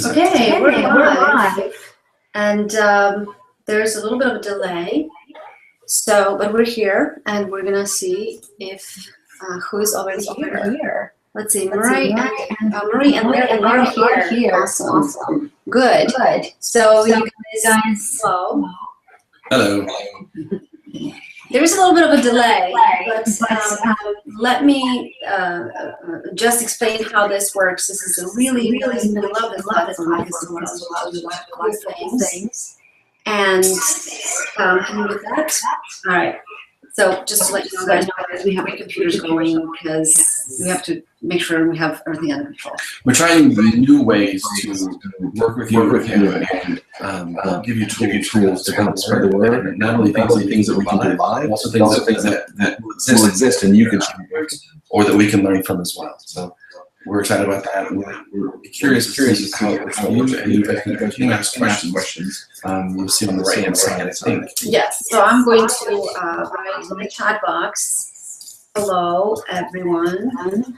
Okay, we're live. And there's a little bit of a delay. So, but we're here and we're gonna see if who's already here. Let's see, Marie and Larry are here. Awesome. Good. So you guys, Hello. There is a little bit of a delay, but let me just explain how this works. This is a really, we love this platform because it allows you to do a lot of things. And with that, all right. So just to let you guys know, we have our computers going because we have to make sure we have everything under control. We're trying new ways to work with you and give you tools to help spread the word. Not only things that we can do live, also things that will exist and you can share, or that we can learn from as well. So we're excited about that. We're curious as to how it works for you, and you can ask questions. You'll see on the right hand side, I think. Yes. So I'm going to write in the chat box. Hello, everyone.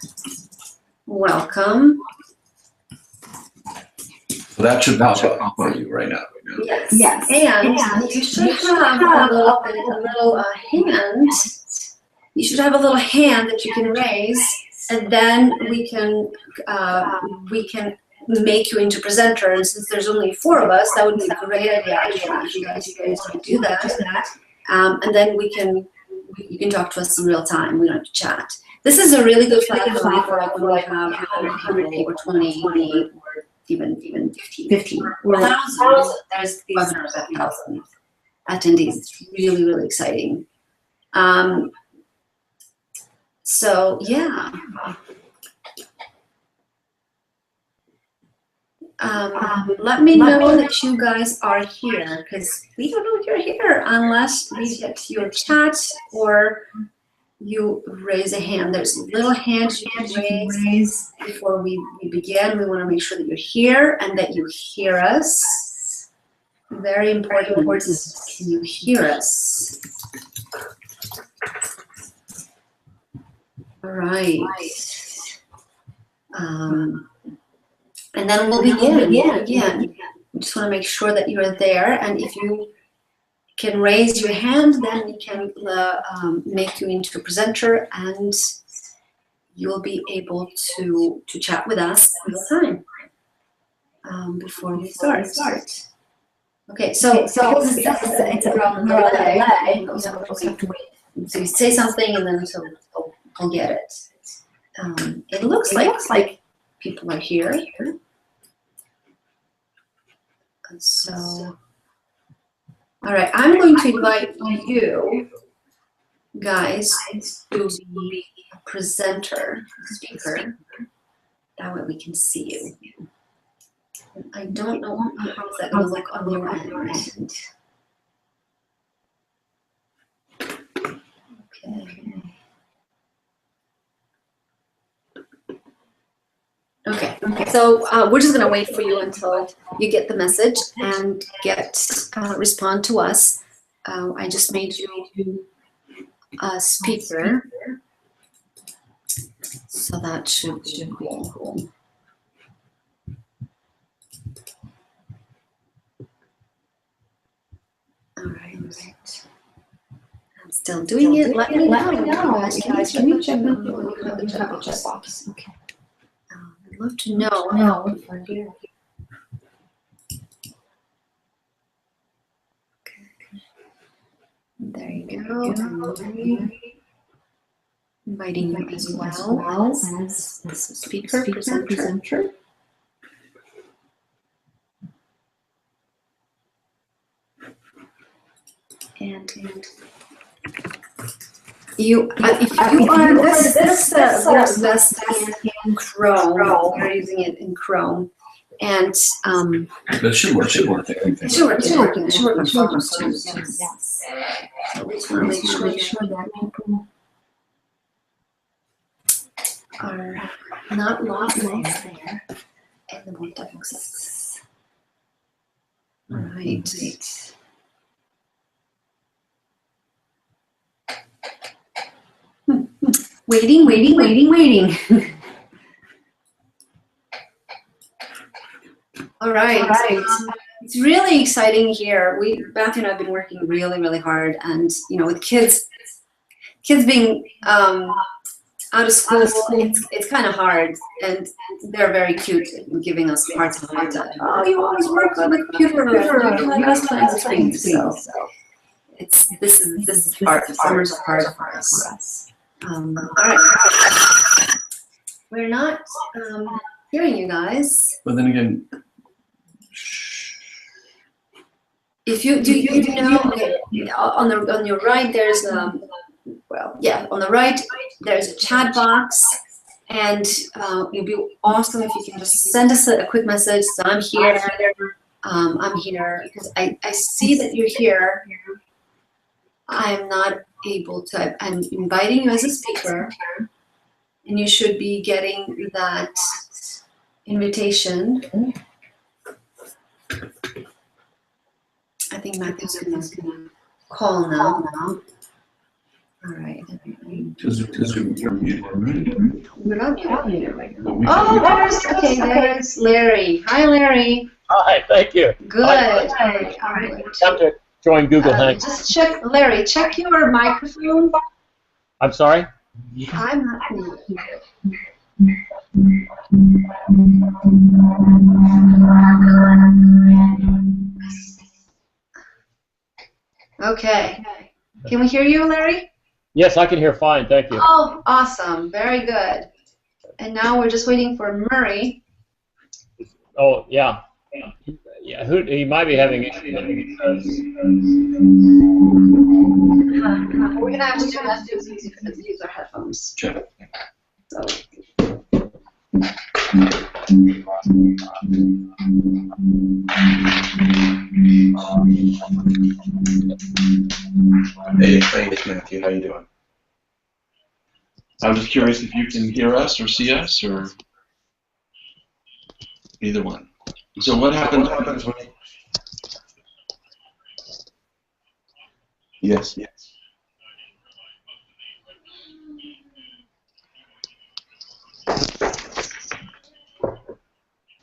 Welcome. So that should pop up for you right now. Yes. And you should have a little hand. You should have a little hand that you can raise, and then we can make you into presenter. And since there's only 4 of us, that would be a great idea actually if you guys can do that. And then you can talk to us in real time. We don't have to chat. This is a really good platform for when we have 100 people, or 20, or even 15. Or 1,000. There's webinars at 1,000 attendees. It's really, really exciting. So yeah. Let me know that you guys are here, because we don't know if you're here unless we get to your chat or you raise a hand. There's a little hand you can raise before we begin. We want to make sure that you're here and that you hear us. Very important. Can you hear us? All right. And then we'll begin again. We just want to make sure that you're there, and if you can raise your hand, then we can make you into a presenter, and you'll be able to chat with us in real time before we start. Okay, so it's a delay. We have to wait. So you say something, and then I'll get it. It looks like people are here. So, all right, I'm going to invite you guys to be a presenter, speaker. That way we can see you. I don't know how that's going to look on your end. Okay, so we're just going to wait for you until you get the message and respond to us. I just made you a speaker, so that should be cool. All right. I'm still doing it. Let me know. Guys, can you check the chat box? Okay. I'd love to know if you're here. Okay. There you go. Inviting you as well as speaker, presenter. And if you are this in Chrome, we're using it in Chrome, and that should work. It should work on Firefox too. Yes. So we just want to make sure that people are not lost there, and the more access. All right. Waiting. All All right. It's really exciting here. Matthew and I have been working really, really hard, and with kids being out of school, it's kind of hard, and they're very cute and giving us a hard time. Oh, you always work on the computer. You must play on the screen. So this is hard. Summer's hard for us. All right. We're not hearing you guys. But then again, if you know, on your right there's on the right there's a chat box, and it'd be awesome if you can just send us a quick message. So I'm here. I'm here because I see that you're here. I'm not able to. I'm inviting you as a speaker, and you should be getting that invitation. I think Matthew's gonna call now. All right. because you're muted. We're not muted right now. Oh, there's Larry. Hi, Larry. Hi, thank you. Good. Time to join Google Hangouts. Just check, Larry. Check your microphone. I'm sorry? I'm not muted. Okay. Can we hear you, Larry? Yes, I can hear fine, thank you. Oh, awesome. Very good. And now we're just waiting for Murray. Oh, yeah. Yeah, he might be having issues. We're gonna have to do that to use our headphones. Sure. So. Hey, Matthew, how you doing? I'm just curious if you can hear us or see us or either one. So what happens when you... Yes.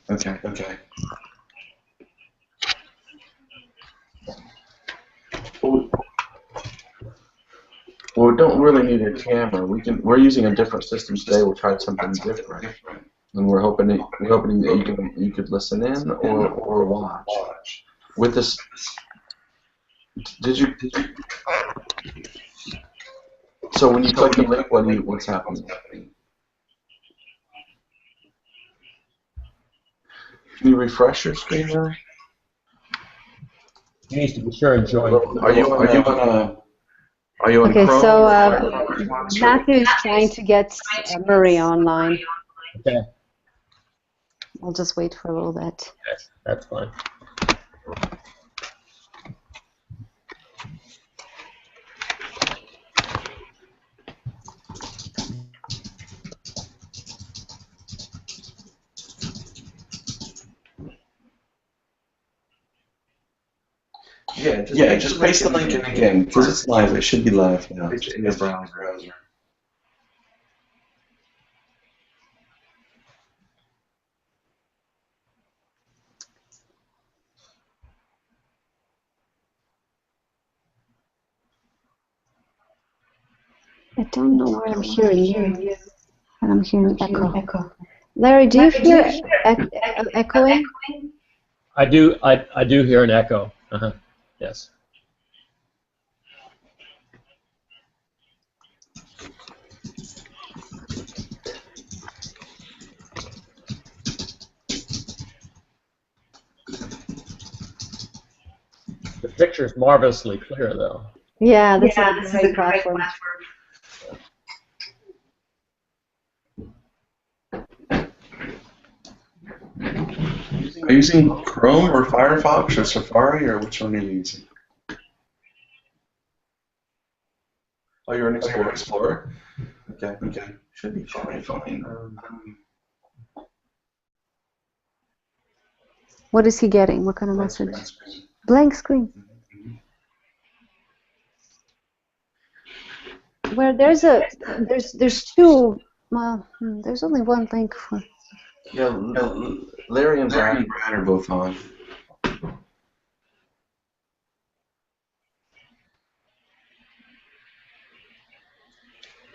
Okay. Well, we don't really need a camera. We're using a different system today. We'll try something different, and we're hoping that you could listen in or watch. With this, did you? So when you click the link, what's happening? Can you refresh your screen now? He needs to be sure and join. Are you on Okay, Chrome? so Matthew is trying to get Murray online. Okay. I'll just wait for a little bit. Yes, that's fine. Yeah, just paste the link in again, because it's live. It should be live now in your browser. I don't know why I'm hearing you. And I'm hearing echo. Larry, do you hear echoing? I do hear an echo. Yes. The picture is marvelously clear, though. Yeah, this is a great platform. Are you using Chrome or Firefox or Safari, or which one are you using? Oh, you're an Explorer. Okay. Should be fine. What is he getting? What kind of message? Blank screen. Where there's two. Well, there's only one link for. Yeah, Larry and Brad are both on.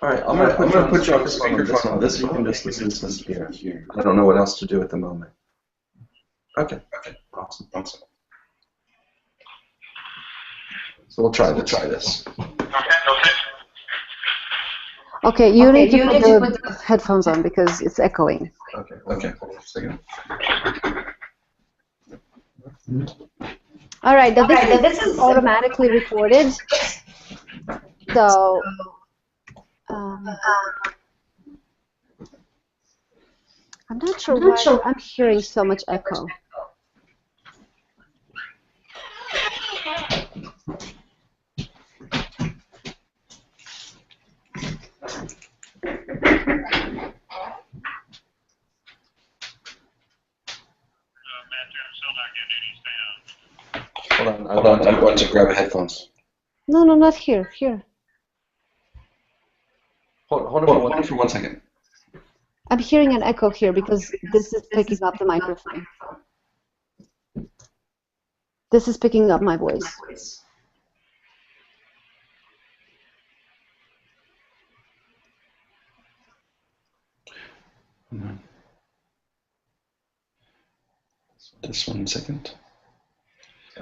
All right, I'm gonna put you on speakerphone on this phone. You can just listen to this here. I don't know what else to do at the moment. Okay, awesome. So we'll try this. Okay, you need to put the headphones on because it's echoing. Okay. Hold on a second. All right, this is automatically recorded. So, I'm not sure why I'm hearing so much echo. Hold on. I'm going to grab headphones. No, not here. Hold on for 1 second. I'm hearing an echo here because this is picking up the microphone. This is picking up my voice. Just 1 second.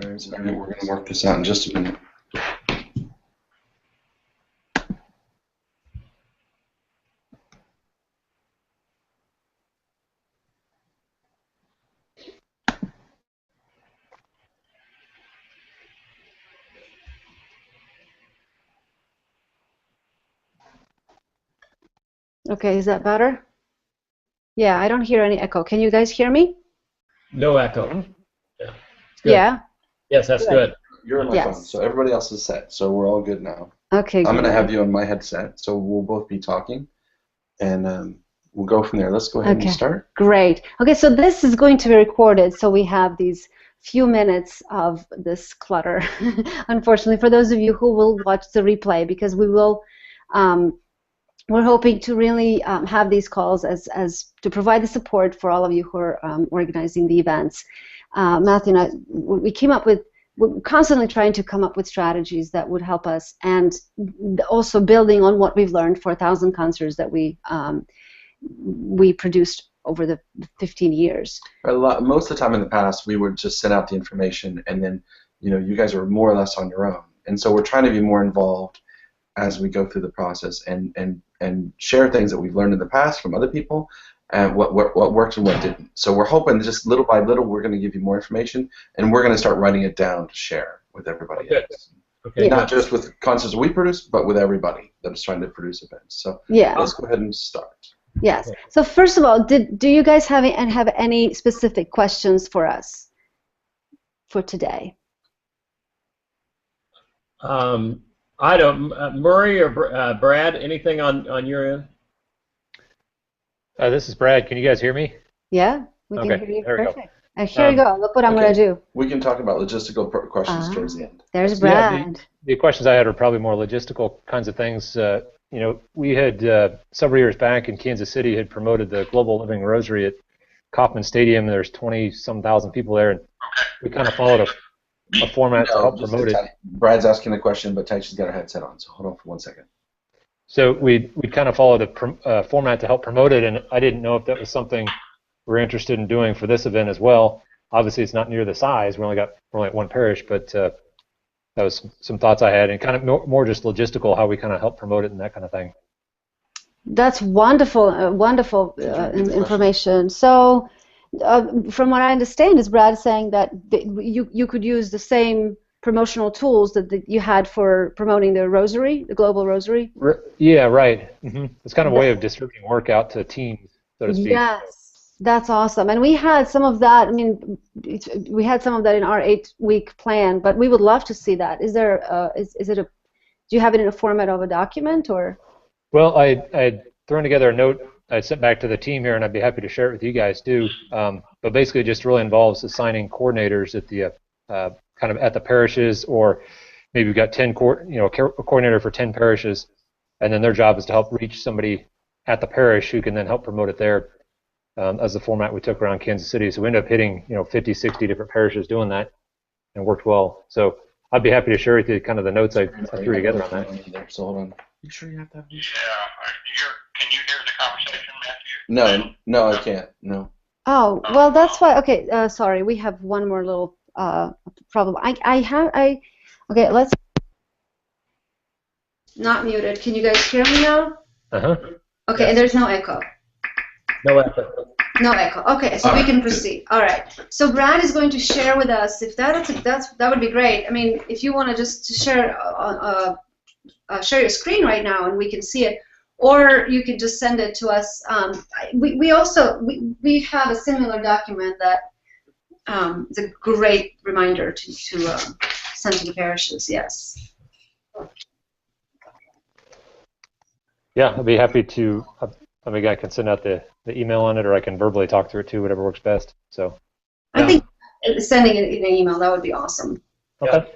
We're going to work this out in just a minute. Okay, is that better? Yeah, I don't hear any echo. Can you guys hear me? No echo. Yeah. Good. Yeah? Yes, that's good. You're on my phone, so everybody else is set. So we're all good now. Okay, I'm going to have you on my headset, so we'll both be talking, and we'll go from there. Let's go ahead and start. Great. Okay, so this is going to be recorded, so we have these few minutes of this clutter, unfortunately, for those of you who will watch the replay, because we will, we're hoping to really have these calls as to provide the support for all of you who are organizing the events. Matthew and I, we're constantly trying to come up with strategies that would help us, and also building on what we've learned for 1,000 concerts that we produced over the 15 years. Most of the time in the past, we would just send out the information, and then you guys are more or less on your own. And so we're trying to be more involved as we go through the process and share things that we've learned in the past from other people, and what worked and what didn't. So we're hoping just little by little we're going to give you more information, and we're going to start writing it down to share with everybody else. Okay. Not just with concerts we produce, but with everybody that is trying to produce events. So let's go ahead and start. Yes. So first of all, do you guys have any specific questions for us for today? I don't. Murray or Brad, anything on your end? This is Brad. Can you guys hear me? Yeah, we can hear you perfect. And here you go. Look what I'm going to do. We can talk about logistical questions towards the end. There's Brad. Yeah, the questions I had are probably more logistical kinds of things. We had several years back in Kansas City had promoted the Global Living Rosary at Kauffman Stadium. There's 20-some thousand people there, and we kind of followed a format to help promote it. Brad's asking a question, but Taisha's got her headset on, so hold on for 1 second. So we kind of followed a format to help promote it, and I didn't know if that was something we're interested in doing for this event as well. Obviously, it's not near the size. We're only at one parish, but that was some thoughts I had, and kind of more just logistical, how we kind of help promote it and that kind of thing. That's wonderful, wonderful information. So, from what I understand, is Brad saying that you could use the same promotional tools that you had for promoting the Rosary, the Global Rosary? Yeah, right. It's kind of a way of distributing work out to teams, so to speak. Yes, that's awesome. And we had some of that. I mean, we had some of that in our 8-week plan, but we would love to see that. Is there? Do you have it in a format of a document or? Well, I'd thrown together a note I sent back to the team here, and I'd be happy to share it with you guys too. But basically, it just really involves assigning coordinators at the kind of at the parishes, or maybe we've got a coordinator for 10 parishes, and then their job is to help reach somebody at the parish who can then help promote it there. as the format we took around Kansas City. So we ended up hitting 50, 60 different parishes doing that, and worked well. So I'd be happy to share with you kind of the notes I threw together on that. So hold on. You sure you have to have these? Can you hear the conversation, Matthew? No, I can't. No. Oh, well, that's why. Okay, sorry, we have one more little problem. Okay, let's. Not muted. Can you guys hear me now? Uh-huh. Okay, Yes. and there's no echo. No effort. No echo. Okay, so we can proceed. All right. So Brad is going to share with us. If that would be great. I mean, if you want to just share share your screen right now and we can see it, or you can just send it to us. We also have a similar document that is a great reminder to send to the parishes. Yes. Yeah, I'd be happy to. I mean, I can send out the email on it, or I can verbally talk through it too, whatever works best. So. I think sending it in an email, that would be awesome. Okay.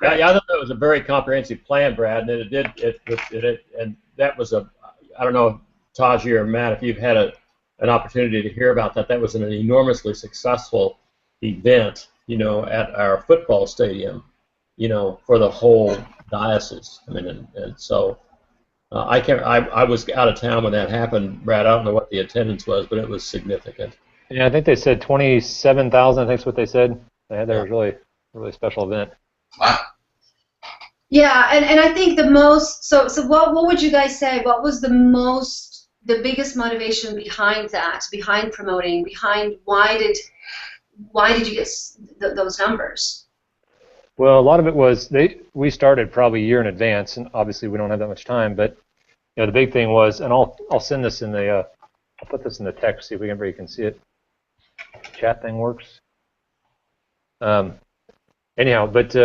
Yeah, I thought that was a very comprehensive plan, Brad, and and that was I don't know, Taji or Matt, if you've had an opportunity to hear about that. That was an enormously successful event, at our football stadium, for the whole diocese. I mean, and so I was out of town when that happened, Brad. I don't know what the attendance was, but it was significant. Yeah, I think they said 27,000. I think is what they said. That was really a really special event. Wow. Yeah, and I think the most, so what would you guys say, what was the biggest motivation behind that, behind promoting, behind why did you get those numbers? Well, a lot of it was we started probably a year in advance, and obviously we don't have that much time, but the big thing was, and I'll send this in the, I'll put this in the text, see if everybody can see it. Chat thing works. Anyhow, but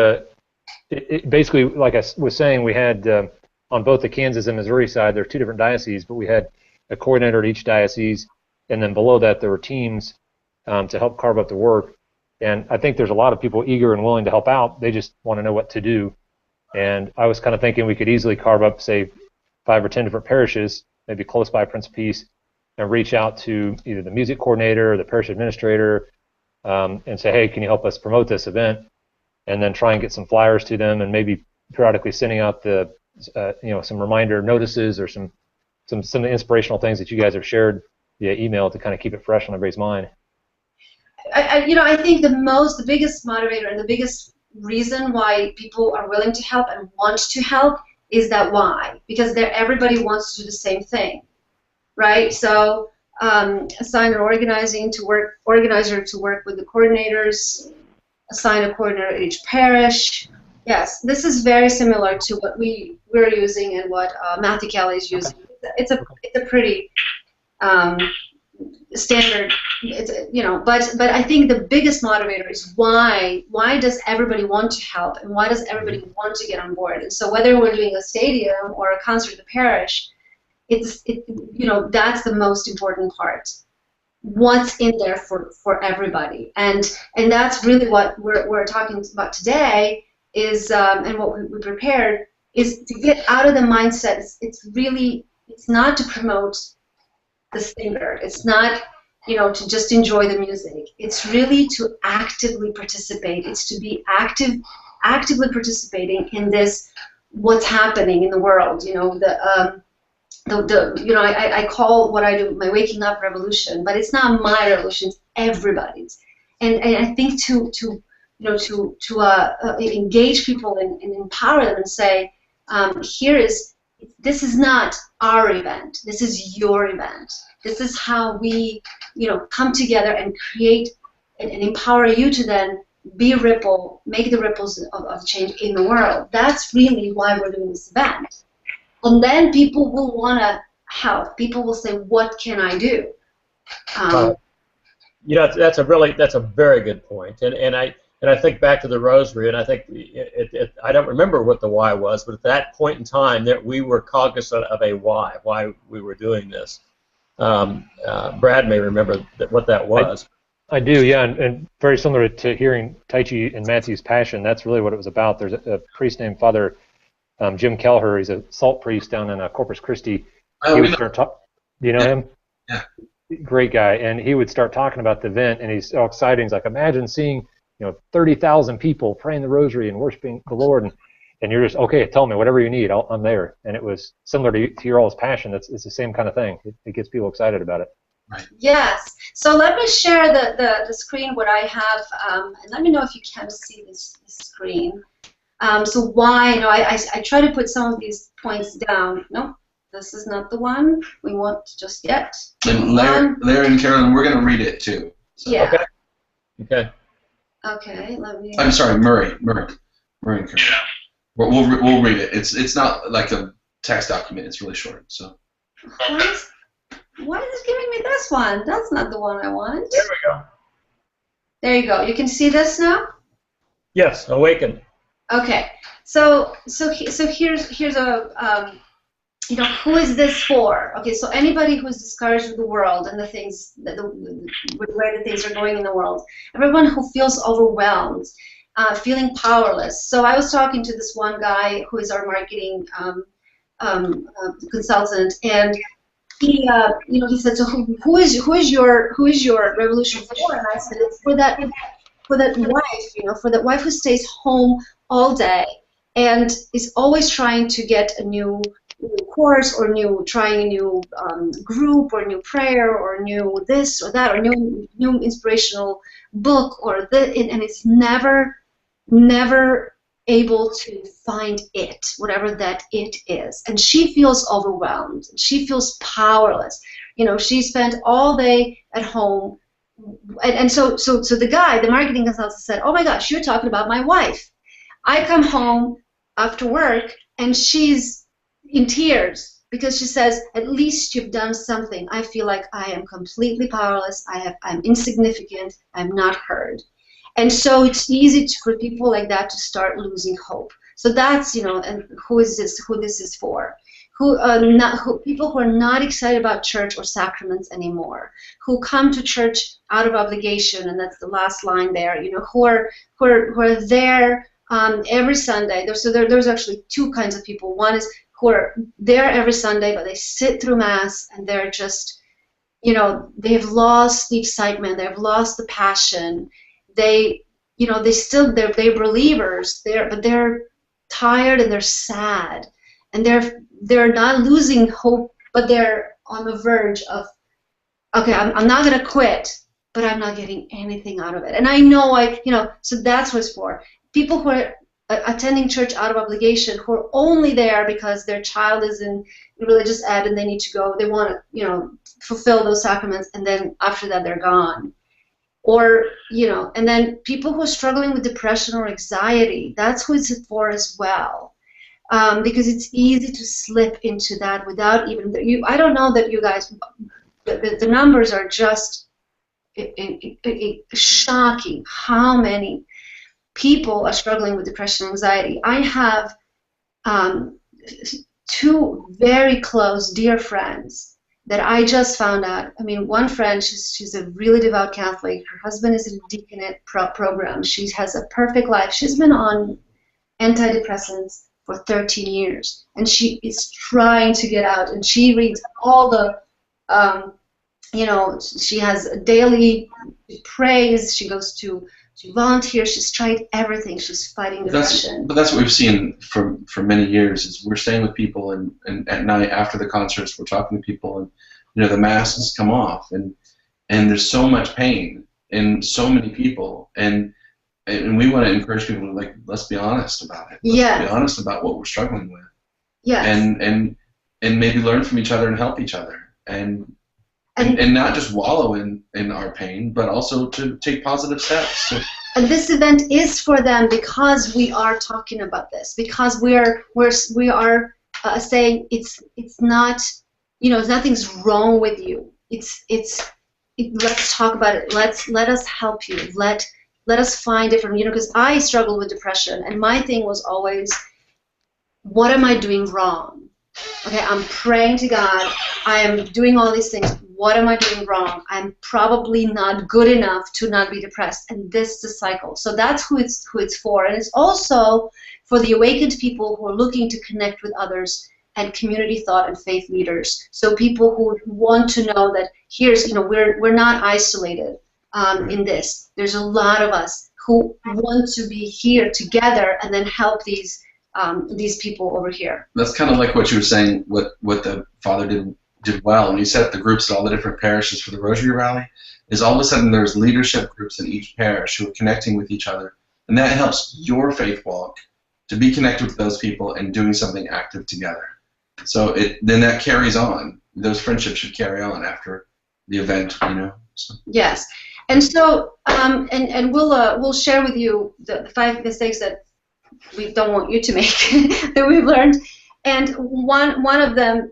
it basically, like I was saying, we had on both the Kansas and Missouri side, there are two different dioceses, but we had a coordinator at each diocese, and then below that there were teams to help carve up the work. And I think there's a lot of people eager and willing to help out. They just want to know what to do. And I was kind of thinking we could easily carve up, say, 5 or 10 different parishes, maybe close by Prince of Peace, and reach out to either the music coordinator or the parish administrator and say, hey, can you help us promote this event? And then try and get some flyers to them, and maybe periodically sending out the some reminder notices or some of the inspirational things that you guys have shared via email to kind of keep it fresh on everybody's mind. I think the biggest motivator and the biggest reason why people are willing to help and want to help is that why, because everybody wants to do the same thing, right? So assign an organizer to work with the coordinators, assign a coordinator at each parish. Yes, this is very similar to what we're using and what Matthew Kelly is using. It's a pretty standard, but I think the biggest motivator is why does everybody want to help, and why does everybody want to get on board? And so whether we're doing a stadium or a concert at the parish, that's the most important part. What's in there for everybody, and that's really what we're talking about today is, and what we prepared is to get out of the mindset. It's not to promote the singer. It's not to just enjoy the music. It's really to actively participate. It's to be actively participating in this, what's happening in the world. I call what I do my waking up revolution, but it's not my revolution; it's everybody's. And I think to engage people and empower them and say, this is not our event. This is your event. This is how we, come together and create and empower you to then make the ripples of change in the world. That's really why we're doing this event. And then people will want to help. People will say, "What can I do?" That's a very good point. And I think back to the Rosary, and I think I don't remember what the why was, but at that point in time, that we were cognizant of a why we were doing this. Brad may remember what that was. I do, yeah, and very similar to hearing Taichi and Matthew's passion. That's really what it was about. There's a priest named Father Jim Kelleher. He's a salt priest down in Corpus Christi. Oh, He was going to talk. Do you know him? Yeah. great guy, and he would start talking about the event, and he's so excited. He's like, imagine seeing 30,000 people praying the rosary and worshiping the Lord, and you're just, okay, tell me whatever you need, I'm there. And it was similar to your all's passion. It's the same kind of thing. It gets people excited about it. Right. Yes. So let me share the screen what I have, and let me know if you can see this screen. So why? I try to put some of these points down. No, this is not the one we want just yet. And Larry and Carolyn, we're going to read it too. So. Yeah. Okay. Okay. Let me. I'm sorry, Murray and Carolyn. We'll read it. It's not like a text document. It's really short. So. Why is it giving me this one? That's not the one I want. There we go. There you go. You can see this now? Yes, awaken. Okay. So here's a who is this for? Okay. So anybody who's discouraged with the world and the things with the way that things are going in the world, everyone who feels overwhelmed, feeling powerless. So I was talking to this one guy who is our marketing consultant, and he said, so who is your revolution for? And I said, it's for that wife, for that wife who stays home all day and is always trying to get a new course or trying a new group or new prayer or new this or that or new inspirational book or and it's never able to find it, whatever that it is. And she feels overwhelmed. She feels powerless. She spent all day at home. And so the guy, the marketing consultant said, oh my gosh, you're talking about my wife. I come home after work and she's in tears because she says, at least you've done something. I feel like I am completely powerless. I'm insignificant. I'm not heard. And so it's easy for people like that to start losing hope. So that's, and who this is for. People who are not excited about church or sacraments anymore, who come to church out of obligation, and that's the last line there, who are there every Sunday. There's actually two kinds of people. One is who are there every Sunday, but they sit through Mass, and they're just, they've lost the excitement, they've lost the passion. They're believers, but they're tired and they're sad, and they're not losing hope, but they're on the verge of, okay, I'm not gonna quit, but I'm not getting anything out of it. And I know so that's what it's for. People who are attending church out of obligation, who are only there because their child is in religious ed and they need to go, they want to, fulfill those sacraments, and then after that they're gone. Or, and then people who are struggling with depression or anxiety, that's who it's for as well. Because it's easy to slip into that without even, I don't know that you guys, the numbers are just shocking how many people are struggling with depression and anxiety. I have two very close, dear friends that I just found out. I mean, one friend, she's a really devout Catholic. Her husband is in a deaconate program. She has a perfect life. She's been on antidepressants for 13 years, and she is trying to get out. And she reads all the, she has a daily praise. She goes to volunteer. She's tried everything. She's fighting depression. But that's what we've seen for many years. Is we're staying with people, and at night after the concerts, we're talking to people, and the masks come off, and there's so much pain in so many people, and we want to encourage people to let's be honest about it. Let's be honest about what we're struggling with. Yes. And maybe learn from each other and help each other, and not just wallow in our pain, but also to take positive steps. And this event is for them because we are talking about this, because we are saying it's not, nothing's wrong with you. Let's talk about it. Let us help you. Let us find different, because I struggled with depression, and my thing was always, what am I doing wrong? Okay, I'm praying to God. I am doing all these things. What am I doing wrong? I'm probably not good enough to not be depressed, and this is the cycle. So that's who it's for, and it's also for the awakened people who are looking to connect with others and community thought and faith leaders. So people who want to know that here's, we're not isolated in this. There's a lot of us who want to be here together and then help these people over here. That's kind of like what you were saying, what the father did well. When he set up the groups at all the different parishes for the Rosary Rally, is all of a sudden there's leadership groups in each parish who are connecting with each other. And that helps your faith walk to be connected with those people and doing something active together. So then that carries on. Those friendships should carry on after the event, So. Yes. And so, and we'll share with you the 5 mistakes that we don't want you to make that we've learned. And one of them,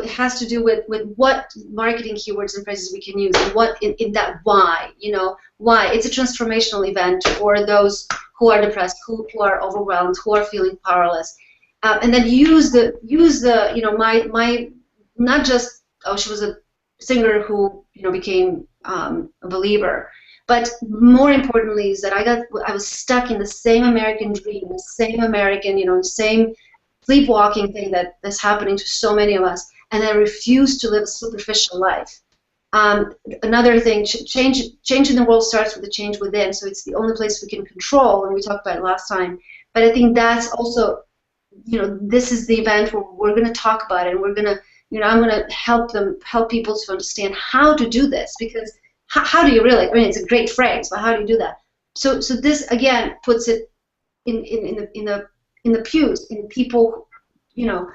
has to do with what marketing keywords and phrases we can use, and what in that why, why it's a transformational event for those who are depressed, who are overwhelmed, who are feeling powerless, and then use the my not just she was a singer who became a believer, but more importantly is that I was stuck in the same American dream, the same American same sleepwalking thing that's happening to so many of us, and I refuse to live a superficial life. Another thing, change in the world starts with a change within, so it's the only place we can control, and we talked about it last time. But I think that's also, this is the event where we're going to talk about it, and we're going to, I'm going to help people to understand how to do this, because how do you really, it's a great phrase, but how do you do that? So this, again, puts it in the pews, in people, you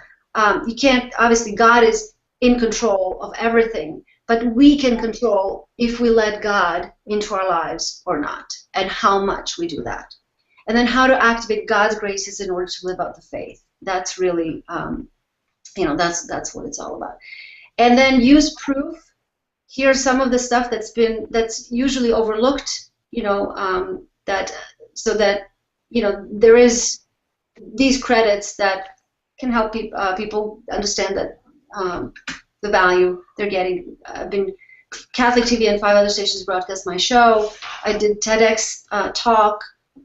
can't, obviously God is in control of everything, but we can control if we let God into our lives or not, and how much we do that. And then how to activate God's graces in order to live out the faith. That's really, that's what it's all about. And then use proof. Here's some of the stuff that's usually overlooked, there is these credits that can help people understand that the value they're getting. I've been Catholic TV and 5 other stations broadcast my show. I did TEDx talk.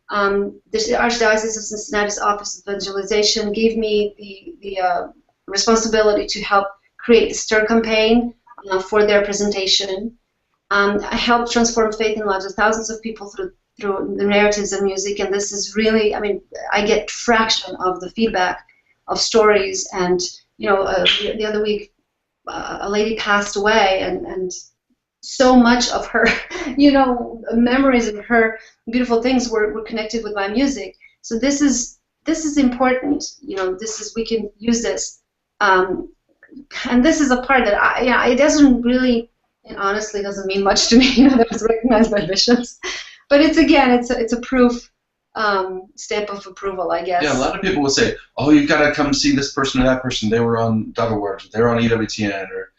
The Archdiocese of Cincinnati's Office of Evangelization gave me the responsibility to help create the STIR campaign for their presentation. I helped transform faith in the lives of thousands of people through the narratives and music, and this is really, I get fraction of the feedback of stories, and the other week a lady passed away, and so much of her memories and her beautiful things were connected with my music. So this is important. We can use this, and this is a part that it doesn't really, it honestly doesn't mean much to me. That was recognized by bishops, but it's a proof. Stamp of approval, I guess. Yeah, a lot of people will say, "Oh, you've got to come see this person or that person. They were on DoubleWord, they're on EWTN," or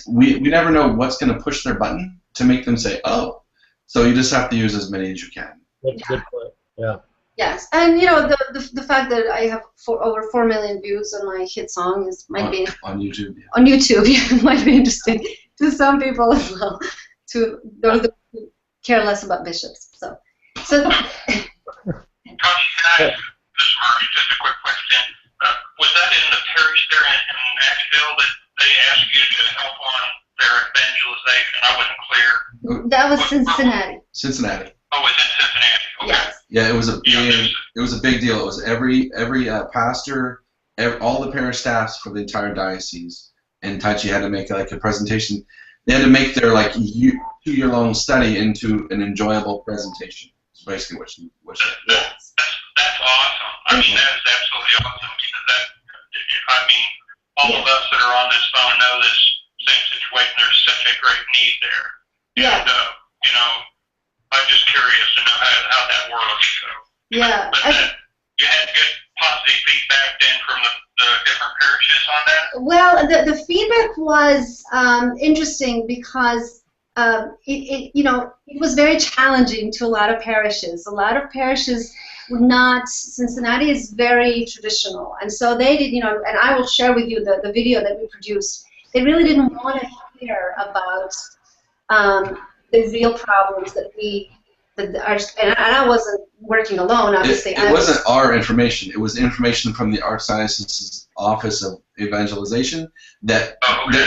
we never know what's going to push their button to make them say, "Oh." So you just have to use as many as you can. Good point. Yeah. Yes, and the fact that I have over 4 million views on my hit song might be on YouTube. Yeah. On YouTube, might be interesting to some people as well. To those who care less about bishops. So. Tony, can I ask, just a quick question? Was that in the parish there in Nashville that they asked you to help on their evangelization? I wasn't clear. That was Cincinnati. Cincinnati. Oh, it was in Cincinnati. Okay. Yes. Yeah, it was a big deal. It was every pastor, all the parish staffs for the entire diocese, and Tachi had to make like a presentation. They had to make their 2-year-long study into an enjoyable presentation. That's basically what she said. That's awesome. That is absolutely awesome, because all of us that are on this phone know this same situation. There's such a great need there. Yeah. And, I'm just curious to know how that works. So. Yeah. But you had good positive feedback then from the different parishes on that? Well, the feedback was interesting because it was very challenging to a lot of parishes. A lot of parishes would not. Cincinnati is very traditional, and so they did. And I will share with you the video that we produced. They really didn't want to hear about the real problems that we and I wasn't working alone, obviously. It wasn't our information. It was information from the Archdiocese Office of Evangelization that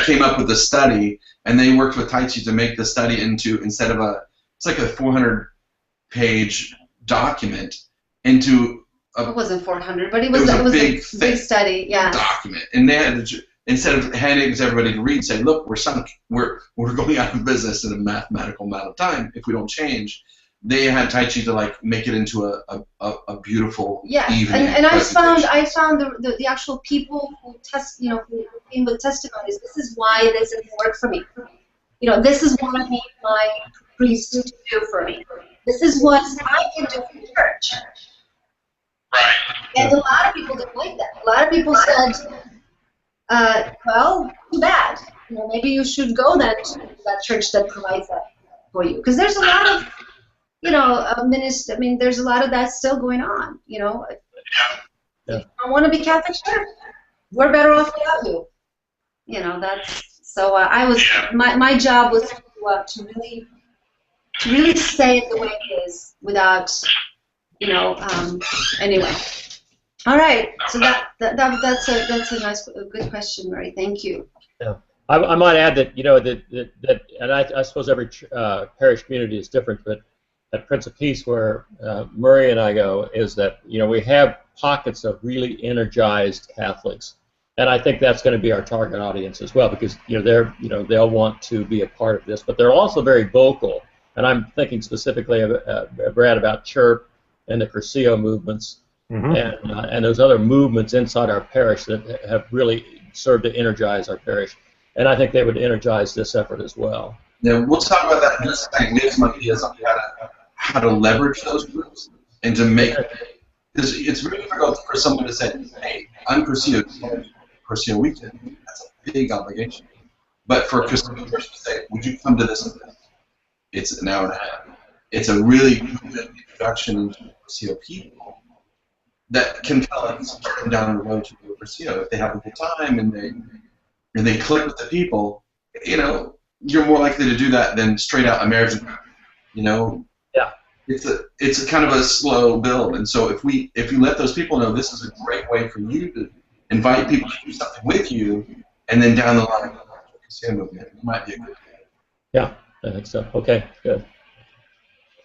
came up with the study, and they worked with Tai Chi to make the study into, instead of it's like a 400-page document, into it wasn't 400, but it was a big study, yeah. Document, and they had to, instead of handing it to everybody to read, say, look, we're sunk, we're going out of business in a mathematical amount of time if we don't change. They had Tai Chi to like make it into a beautiful evening. And I found the actual people who who came with testimonies. This is why this didn't work for me. This is what I need my priest to do for me. This is what I can do for the church. Right. And a lot of people didn't like that. A lot of people said, well, too bad. Maybe you should go then to that church that provides that for you. Because there's a lot of, there's a lot of that still going on. Yeah. I want to be Catholic Church. We're better off without you. That's so. I was my job was to really say it the way it is without, Anyway. All right. So that's a good question, Murray. Thank you. Yeah. I might add that that and I suppose every parish community is different, but at Prince of Peace, where Murray and I go, is that we have pockets of really energized Catholics, and I think that's going to be our target audience as well, because they'll want to be a part of this, but they're also very vocal, and I'm thinking specifically Brad, about Chirp and the Cursillo movements, and those other movements inside our parish that have really served to energize our parish, and I think they would energize this effort as well. Yeah, we'll talk about that in a second. We have some ideas on how to leverage those groups and to make, because it's really difficult for someone to say, hey, I'm Cursillo Weekend. That's a big obligation. But for a Cursillo person to say, would you come to this event? It's an hour and a half. It's a really good introduction into Cursillo people that can kind of start them down the road to do Cursillo. If they have a good time and they click with the people, you're more likely to do that than straight out American. Yeah. It's a kind of a slow build, and so if you let those people know this is a great way for you to invite people to do something with you, and then down the line, it might be a good thing. Yeah, I think so. Okay, good.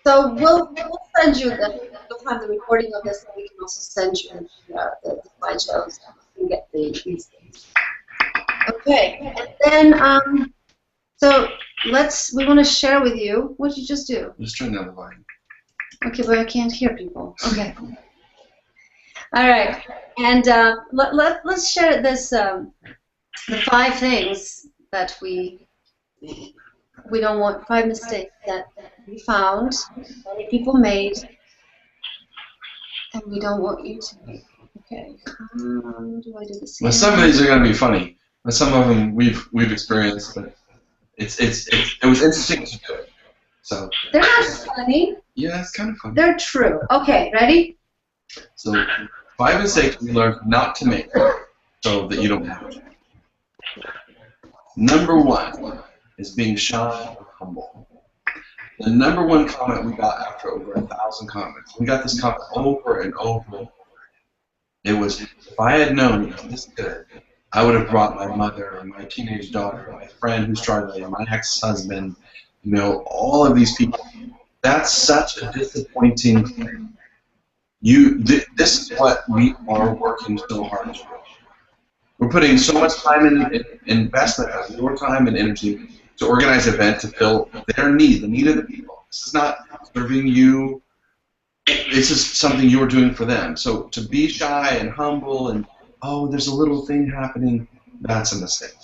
So we'll send you we'll have the recording of this, and we can also send you the slideshows and get these things. Okay, and then so we want to share with you. What did you just do? Just turn down the volume. Okay, but I can't hear people. Okay. All right, and let's share this. The 5 things that we don't want. 5 mistakes that we found, many people made, and we don't want you to make. Okay. Do I do this? Well, some of these are going to be funny, but some of them we've experienced, but. It was interesting to do it. So they're not funny. Yeah, it's kind of funny. They're true. Okay, ready? So 5 mistakes we learned not to make so that you don't have to. Number 1 is being shy or humble. The number 1 comment we got after over 1,000 comments, we got this comment over and over and over. It was, if I had known it was this good, I would have brought my mother or my teenage daughter or my friend who's struggling or my ex-husband, all of these people. That's such a disappointing thing. This is what we are working so hard to do. We're putting so much time and investment of your time and energy to organize an event to fill their need, the need of the people. This is not serving you. This is something you're doing for them. So to be shy and humble and there's a little thing happening, that's a mistake.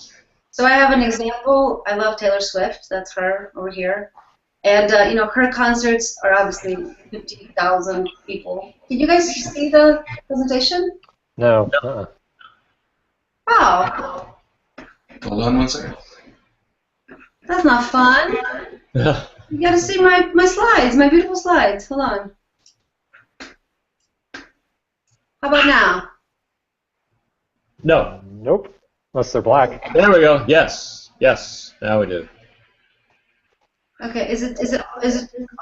So I have an example. I love Taylor Swift. That's her over here. And, her concerts are obviously 50,000 people. Can you guys see the presentation? No. Wow. Hold on 1 second. That's not fun. You got to see my slides, my beautiful slides. Hold on. How about now? No. Nope. Unless they're black. There we go. Yes. Now we do. Okay, is it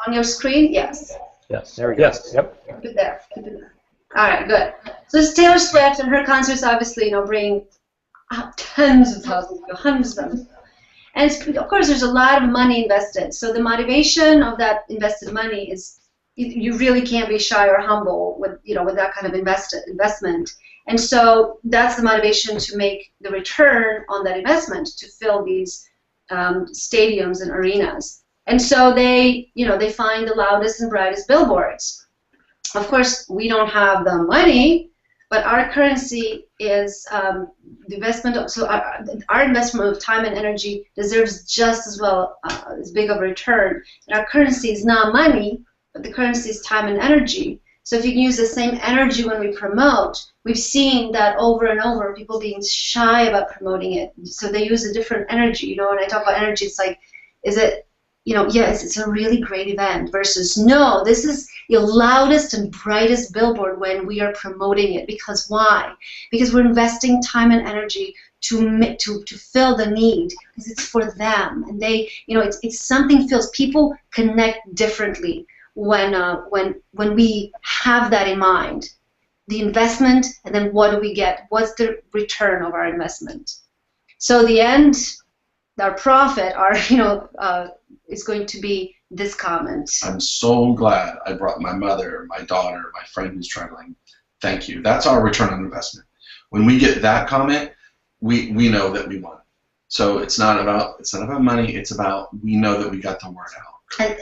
on your screen? Yes. Yes. There we go. Yes. Yep. Keep it there. Keep it there. All right, good. So it's Taylor Swift, and her concerts obviously, bring tens of thousands, hundreds of thousands. And of course, there's a lot of money invested. So the motivation of that invested money is you really can't be shy or humble with that kind of investment. And so that's the motivation to make the return on that investment, to fill these stadiums and arenas. And so they find the loudest and brightest billboards. Of course, we don't have the money, but our currency is the investment. So our investment of time and energy deserves just as well as big of a return. And our currency is not money, but the currency is time and energy. So if you can use the same energy when we promote, we've seen that over and over, people being shy about promoting it. So they use a different energy. When I talk about energy, it's like, is it, yes, it's a really great event versus no, this is the loudest and brightest billboard when we are promoting it. Because why? Because we're investing time and energy to fill the need, because it's for them, and they, it's something feels, people connect differently when we have that in mind, the investment, and then what do we get? What's the return of our investment? So the end, our profit, is going to be this comment. I'm so glad I brought my mother, my daughter, my friend who's traveling. Thank you. That's our return on investment. When we get that comment, we know that we won. So it's not about money. It's about, we know that we got the word out.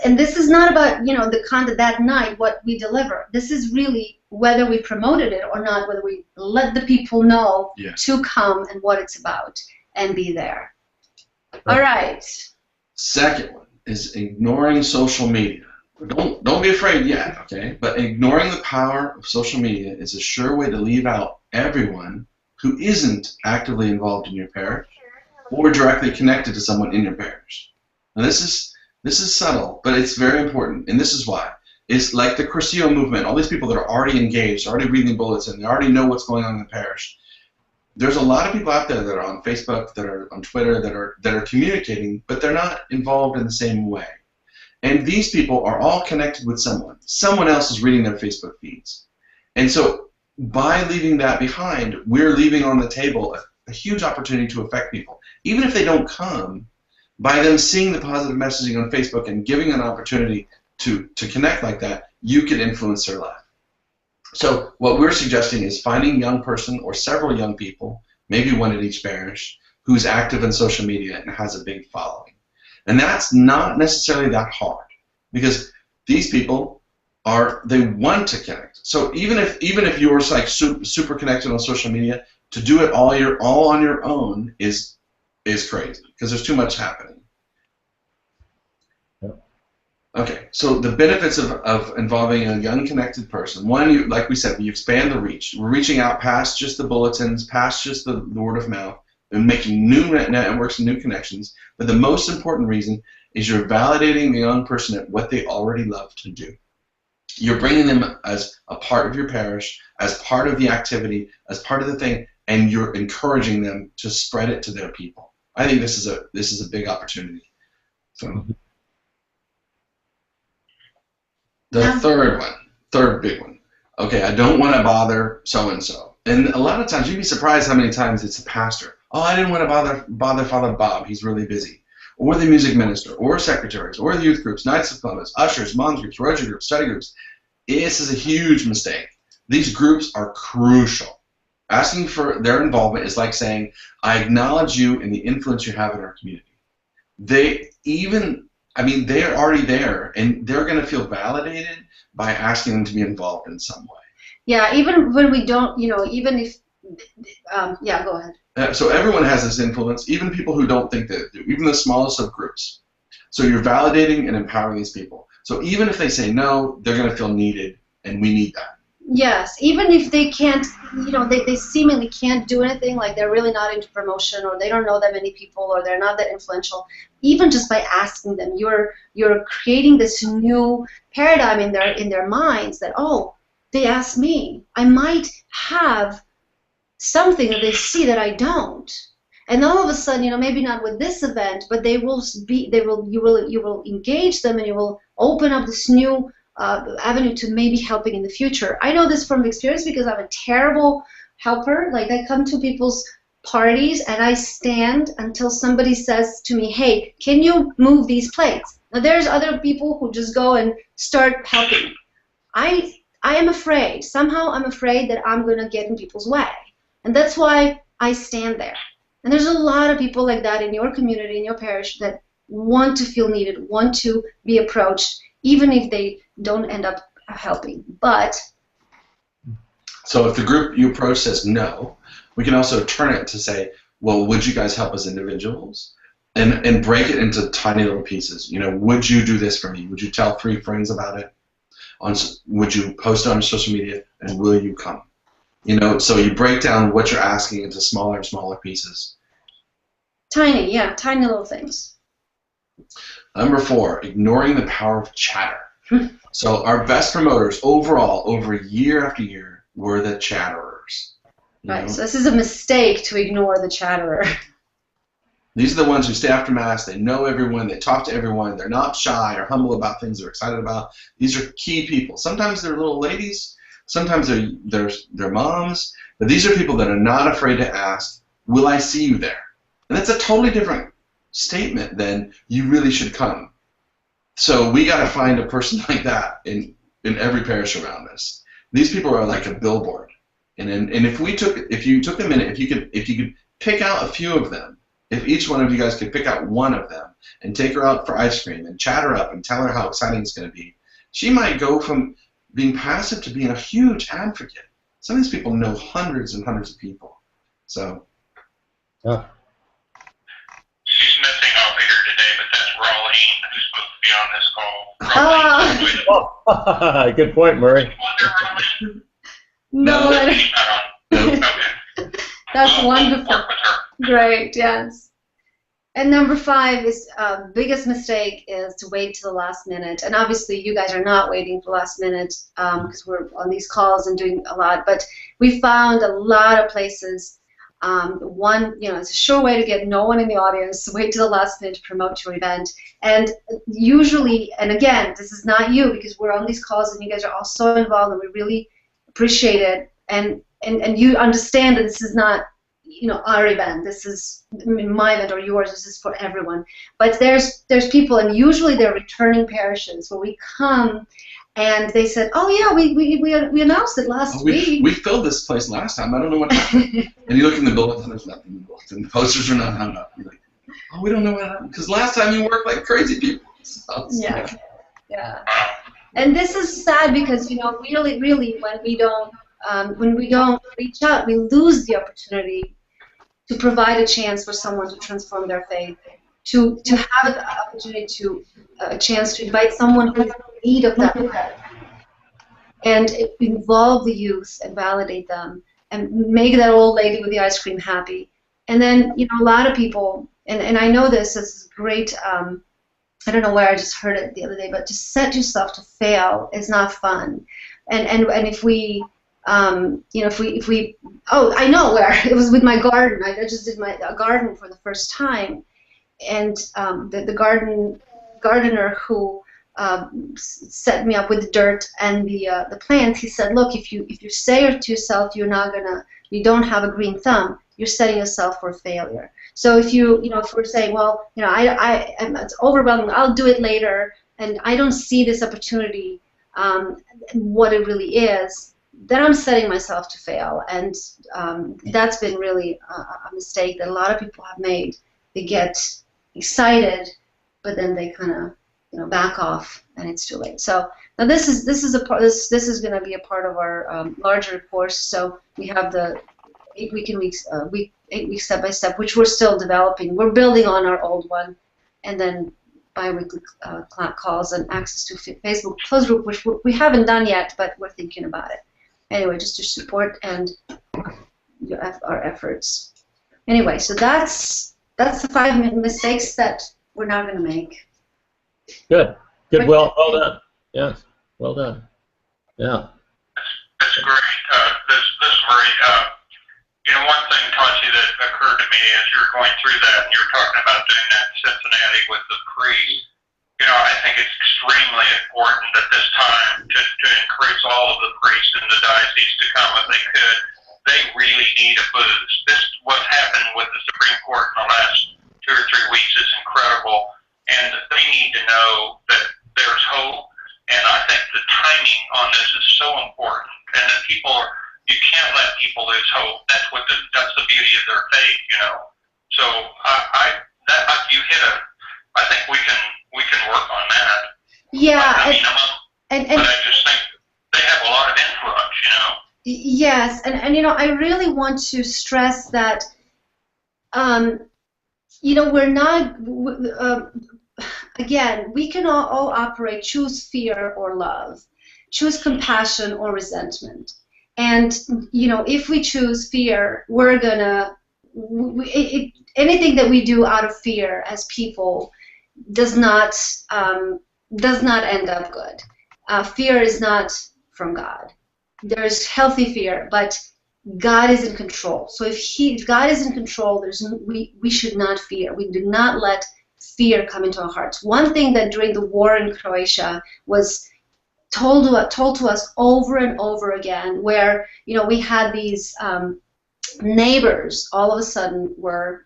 And this is not about the content that night, what we deliver. This is really whether we promoted it or not, whether we let the people know to come and what it's about and be there. All right. Second one is ignoring social media. Don't be afraid yet, okay? But ignoring the power of social media is a sure way to leave out everyone who isn't actively involved in your parish or directly connected to someone in your parish. Now this is subtle, but it's very important, and this is why. It's like the Cursillo movement. All these people that are already engaged, already reading bulletins, they already know what's going on in the parish. There's a lot of people out there that are on Facebook, that are on Twitter, that are communicating, but they're not involved in the same way. And these people are all connected with someone. Someone else is reading their Facebook feeds. And so by leaving that behind, we're leaving on the table a huge opportunity to affect people. Even if they don't come, by them seeing the positive messaging on Facebook and giving an opportunity to connect like that, you can influence their life. So what we're suggesting is finding a young person or several young people, maybe one at each parish, who's active in social media and has a big following. And that's not necessarily that hard, because these people they want to connect. So even if you're like super connected on social media, to do it all on your own is crazy, because there's too much happening. Okay, so the benefits of involving a young connected person. One, like we said, we expand the reach. We're reaching out past just the bulletins, past just the word of mouth, and making new networks and new connections. But the most important reason is you're validating the young person at what they already love to do. You're bringing them as a part of your parish, as part of the activity, as part of the thing, and you're encouraging them to spread it to their people. I think this is a big opportunity. So. The third big one. Okay, I don't want to bother so-and-so. And a lot of times, you'd be surprised how many times it's the pastor. Oh, I didn't want to bother Father Bob, he's really busy. Or the music minister, or secretaries, or the youth groups, Knights of Columbus, ushers, moms groups, Rotary groups, study groups. This is a huge mistake. These groups are crucial. Asking for their involvement is like saying, I acknowledge you and the influence you have in our community. They're already there, and they're going to feel validated by asking them to be involved in some way. Yeah, even when we don't, even if, yeah, go ahead. So everyone has this influence, even people who don't think that do, even the smallest of groups. So you're validating and empowering these people. So even if they say no, they're going to feel needed, and we need that. Yes, even if they can't, they seemingly can't do anything, like they're really not into promotion, or they don't know that many people, or they're not that influential. Even just by asking them, you're creating this new paradigm in their minds that, oh, they asked me. I might have something that they see that I don't. And all of a sudden, you know, maybe not with this event, but you will engage them, and you will open up this new avenue to maybe helping in the future. I know this from experience because I'm a terrible helper. Like, I come to people's parties and I stand until somebody says to me, hey, can you move these plates? Now there's other people who just go and start helping. I am afraid, somehow I'm afraid that I'm going to get in people's way. And that's why I stand there. And there's a lot of people like that in your community, in your parish, that want to feel needed, want to be approached, even if they don't end up helping. But so if the group you approach says no, we can also turn it to say, well, would you guys help as individuals? And break it into tiny little pieces. You know, would you do this for me? Would you tell 3 friends about it? Would you post it on social media? And will you come? You know, so you break down what you're asking into smaller and smaller pieces. Tiny, yeah, tiny little things. Number 4, ignoring the power of chatter. So our best promoters overall, over year after year, were the chatterers. Right, so this is a mistake to ignore the chatterer. These are the ones who stay after Mass, they know everyone, they talk to everyone, they're not shy or humble about things they're excited about. These are key people. Sometimes they're little ladies, sometimes they're moms, but these are people that are not afraid to ask, will I see you there? And that's a totally different statement than you really should come. So we got to find a person like that in every parish around us. These people are like a billboard. And if you took a minute, if you could pick out a few of them, if each one of you guys could pick out one of them and take her out for ice cream and chat her up and tell her how exciting it's going to be, she might go from being passive to being a huge advocate. Some of these people know hundreds and hundreds of people. So. Yeah. She's missing over here today, but that's Rawlene, who's supposed to be on this call. Oh, good point, Murray. No, Okay. that's wonderful. Great, yes. And number 5 is biggest mistake is to wait till the last minute. And obviously, you guys are not waiting for the last minute because we're on these calls and doing a lot. But we found a lot of places. One, you know, it's a sure way to get no one in the audience. Wait till the last minute to promote your event. And usually, and again, this is not you because we're on these calls and you guys are all so involved and we really appreciate it. And you understand that this is not, you know, our event. This is my event or yours. This is for everyone. But there's people, and usually they're returning parishes where we come, and they said, "Oh yeah, we announced it last week. We filled this place last time. I don't know what happened." And you look in the building, and there's nothing in the building. The posters are not hung up. You're like, "Oh, we don't know what happened because last time you worked like crazy people." So yeah, yeah. And this is sad because, you know, really, when we don't reach out, we lose the opportunity to provide a chance for someone to transform their faith, to have the opportunity to a chance to invite someone who's in need of that, and involve the youth and validate them and make that old lady with the ice cream happy. And then, you know, a lot of people, and I know this is great. I don't know where I just heard it the other day, but to set yourself to fail is not fun. And if we you know, if we, oh, I know where. It was with my garden. I just did my garden for the first time, and the gardener who set me up with the dirt and the plants, he said, look, if you say to yourself you don't have a green thumb, you're setting yourself for failure. So if if we're saying, well, you know, it's overwhelming, I'll do it later, and I don't see this opportunity, what it really is, then I'm setting myself to fail, and that's been really a mistake that a lot of people have made. They get excited, but then they kind of, you know, back off, and it's too late. So now this is going to be a part of our larger course. So we have the 8 week step by step, which we're still developing. We're building on our old one, and then bi-weekly calls and access to Facebook closed group, which we haven't done yet, but we're thinking about it. Anyway, just to support and our efforts. Anyway, so that's the 5 mistakes that we're not going to make. Good. Well done. Yes. Well done. Yeah. That's great. This Murray. You know, one thing, Tachi, that occurred to me as you were going through that, and you were talking about doing that in Cincinnati with the priest, you know, I think it's extremely important at this time to encourage all of the priests in the diocese to come if they could. They really need a boost. What's happened with the Supreme Court in the last 2 or 3 weeks is incredible, and they need to know that there's hope, and I think the timing on this is so important, and that you can't let people lose hope. That's the beauty of their faith, you know. So you hit I think we can work on that. Yeah, but I just think they have a lot of influence, you know. Yes, and you know, I really want to stress that, you know, we're not, again, we can all operate, choose fear or love, choose compassion or resentment. And, you know, if we choose fear, we're gonna, anything that we do out of fear as people does not end up good. Fear is not from God. There's healthy fear, but God is in control. So if God is in control, we should not fear. We do not let fear come into our hearts. One thing that during the war in Croatia was told to us over and over again, where, you know, we had these neighbors all of a sudden were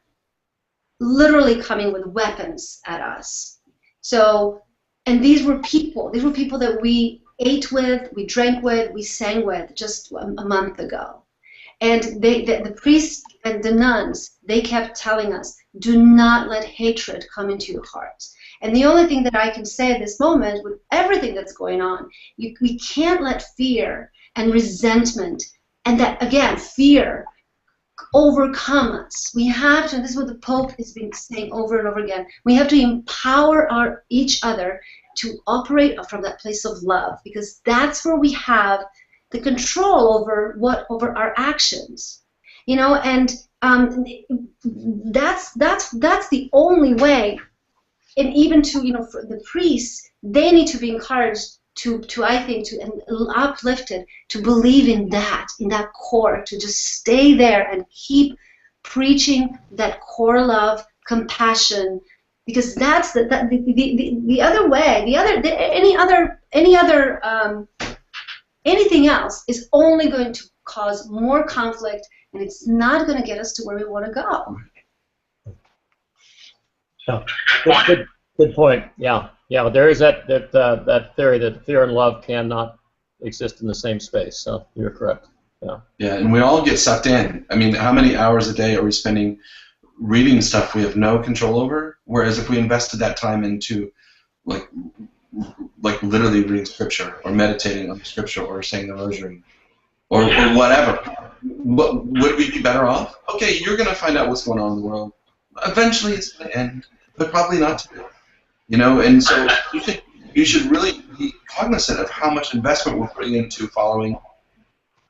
literally coming with weapons at us. So, and these were people that we ate with, we drank with, we sang with just a month ago. And the priests and the nuns, they kept telling us, do not let hatred come into your hearts. And the only thing that I can say at this moment, with everything that's going on, we can't let fear and resentment, and that, again, fear, overcome us. We have to, this is what the Pope has been saying over and over again, we have to empower each other to operate from that place of love, because that's where we have the control over our actions, you know. And that's the only way. And even to, you know, for the priests, they need to be encouraged to I think, and uplifted to believe in that core, to just stay there and keep preaching that core love, compassion, because that's the other way. Anything else is only going to cause more conflict, and it's not going to get us to where we want to go. Yeah, good point. Yeah, there is that theory that fear and love cannot exist in the same space. So you're correct. Yeah. Yeah, and we all get sucked in. I mean, how many hours a day are we spending reading stuff we have no control over? Whereas if we invested that time into, like literally reading scripture or meditating on scripture or saying the rosary or whatever, would we be better off? Okay, you're going to find out what's going on in the world. Eventually, it's going to end, but probably not today. You know, and so you should really be cognizant of how much investment we're putting into following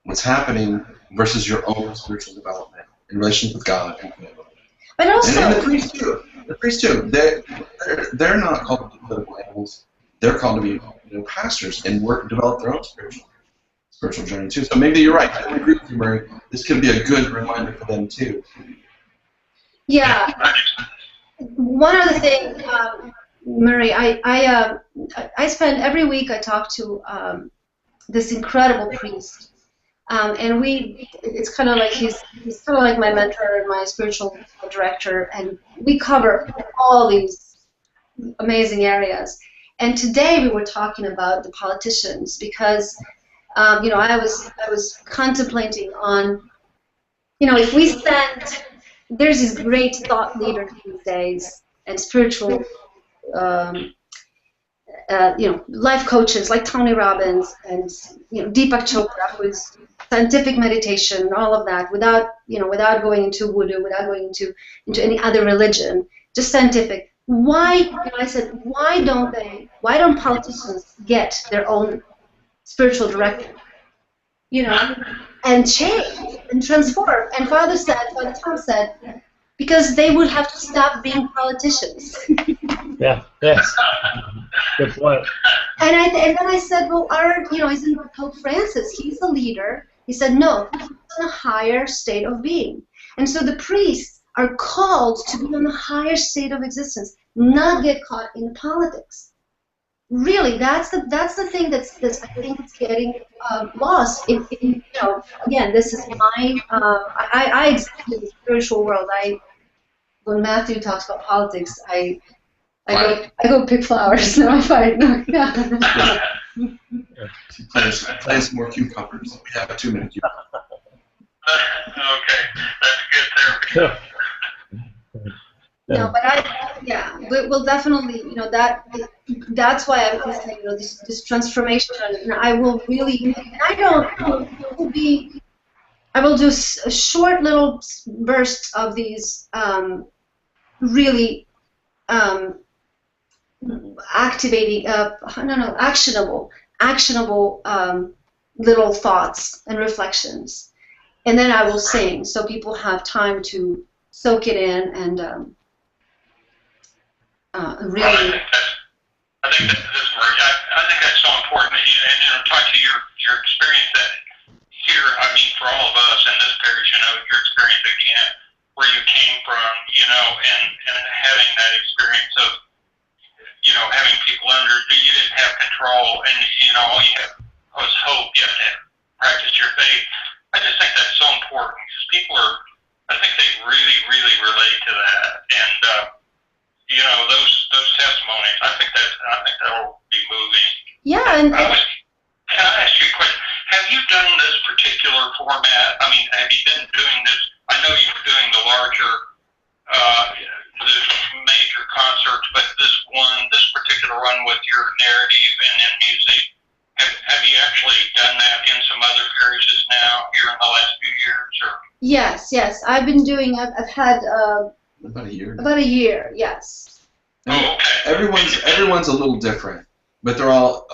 what's happening versus your own spiritual development in relation with God. But also, and the priests too. The priests too. They're not called to be political animals. They're called to be, you know, pastors and develop their own spiritual journey too. So maybe you're right. I agree with you, Murray. This could be a good reminder for them too. Yeah. One other thing, Murray, I spend every week, I talk to this incredible priest, and it's kind of like he's kind of like my mentor and my spiritual director, and we cover all these amazing areas. And today we were talking about the politicians, because you know, I was contemplating on, you know, if we send, there's these great thought leaders these days and spiritual you know, life coaches like Tony Robbins and, you know, Deepak Chopra, who is scientific meditation, all of that, without going into voodoo, without going into any other religion, just scientific. Why? You know, I said, why don't politicians get their own spiritual director? You know, and change and transform. And Father Tom said, because they would have to stop being politicians. Yeah. Yes. Good point. And then I said, well, isn't Pope Francis? He's a leader. He said, no, it's in a higher state of being. And so the priests are called to be in a higher state of existence, not get caught in politics. Really, that's the thing that's I think it's getting lost. Again, this is my I exist in the spiritual world. When Matthew talks about politics, I go pick flowers. No, I fight. No, yeah. She plants more cucumbers. We have 2 minute cucumbers. Okay, that's good therapy. No, but we'll definitely, that's why I'm saying, this transformation, and I will really, I will do a short little bursts of these really activating, actionable little thoughts and reflections, and then I will sing so people have time to soak it in and really. I think that's Marie. I think that's so important. And talk to your experience that here. I mean, for all of us in this parish, your experience again, where you came from, and having that experience of, having people under you didn't have control, and all you had was hope. You have to practice your faith. I just think that's so important because people I think they really, really relate to that, and those testimonies. I think that'll be moving. Yeah, and can I ask you a question? Have you done this particular format? I mean, have you been doing this? I know you were doing the larger, the major concerts, but this particular one with your narrative and in music. Have you actually done that in some other parishes now here in the last few years? Or? Yes. I've been doing. I've had About a year. About a year, yes. Oh, okay. Everyone's a little different, but they're all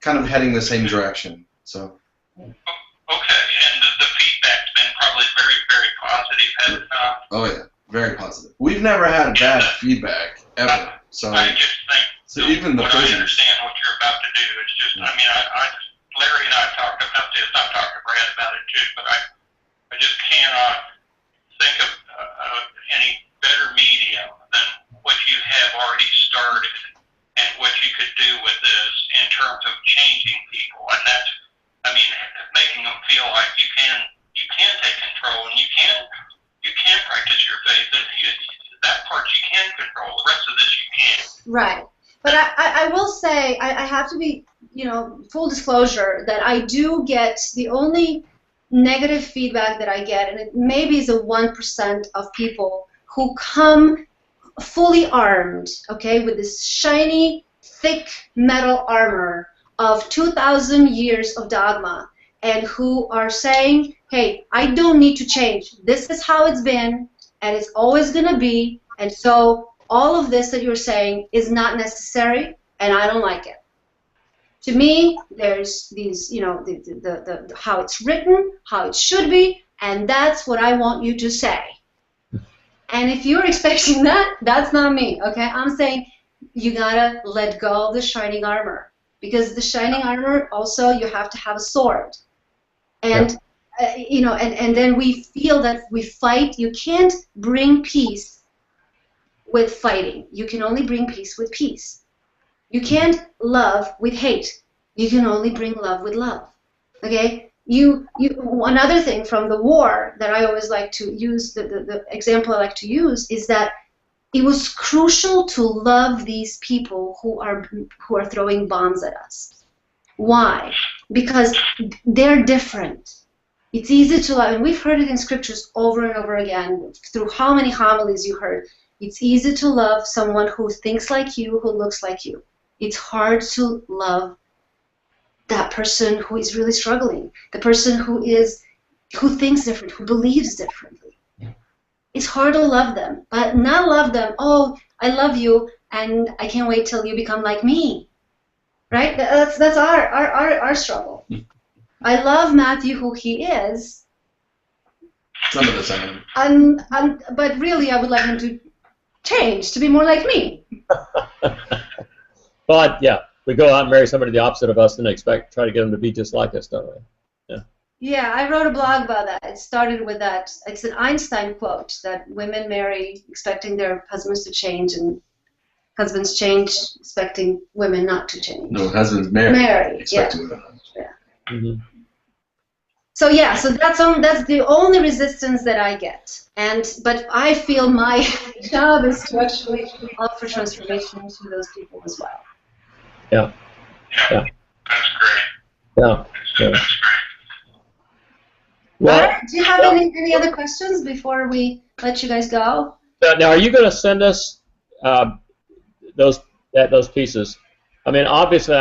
kind of heading the same direction. So. Okay, and the feedback's been probably very, very positive, has it not? Oh yeah, very positive. We've never had bad feedback ever. So. I just think. So even the I prisons. understand what you're about to do. It's just, Larry and I talked about this. I've talked to Brad about it too, but I just cannot think of any better medium than what you have already started and what you could do with this in terms of changing people. And that's, making them feel like you can take control and you can practice your faith. And that part you can control. The rest of this you can't. Right. But I will say, I have to be, full disclosure, that I do get the only negative feedback that I get, and it maybe is a 1% of people who come fully armed, okay, with this shiny, thick metal armor of 2,000 years of dogma, and who are saying, hey, I don't need to change. This is how it's been, and it's always going to be, and so all of this that you're saying is not necessary, and I don't like it. To me, there's these, the how it's written, how it should be, and that's what I want you to say. And if you're expecting that, that's not me, okay? I'm saying you gotta let go of the shining armor, because the shining armor also you have to have a sword, and and then we feel that we fight. You can't bring peace with fighting. You can only bring peace with peace. You can't love with hate. You can only bring love with love. Okay? Another thing from the war that I always like to use, the example I like to use, is that it was crucial to love these people who are throwing bombs at us. Why? Because they're different. It's easy to love, and we've heard it in scriptures over and over again, through how many homilies you heard. It's easy to love someone who thinks like you, who looks like you. It's hard to love that person who is really struggling, the person who thinks different, who believes differently. It's hard to love them, but not love them, oh, I love you, and I can't wait till you become like me. Right? That's our struggle. I love Matthew who he is. Some of the time. But really, I would like him to change, to be more like me. But yeah, we go out and marry somebody the opposite of us and try to get them to be just like us, don't we? Yeah. Yeah, I wrote a blog about that. It started with that. It's an Einstein quote that women marry expecting their husbands to change, and husbands change expecting women not to change. No, husbands marry. Marry, Expecting women. Mhm. So yeah, so that's the only resistance that I get, but I feel my job is to actually offer transformation to those people as well. Yeah. Yeah, that's great. Yeah. Yeah. That's great. Well, All right, do you have any other questions before we let you guys go? now, are you going to send us those pieces? I mean, obviously,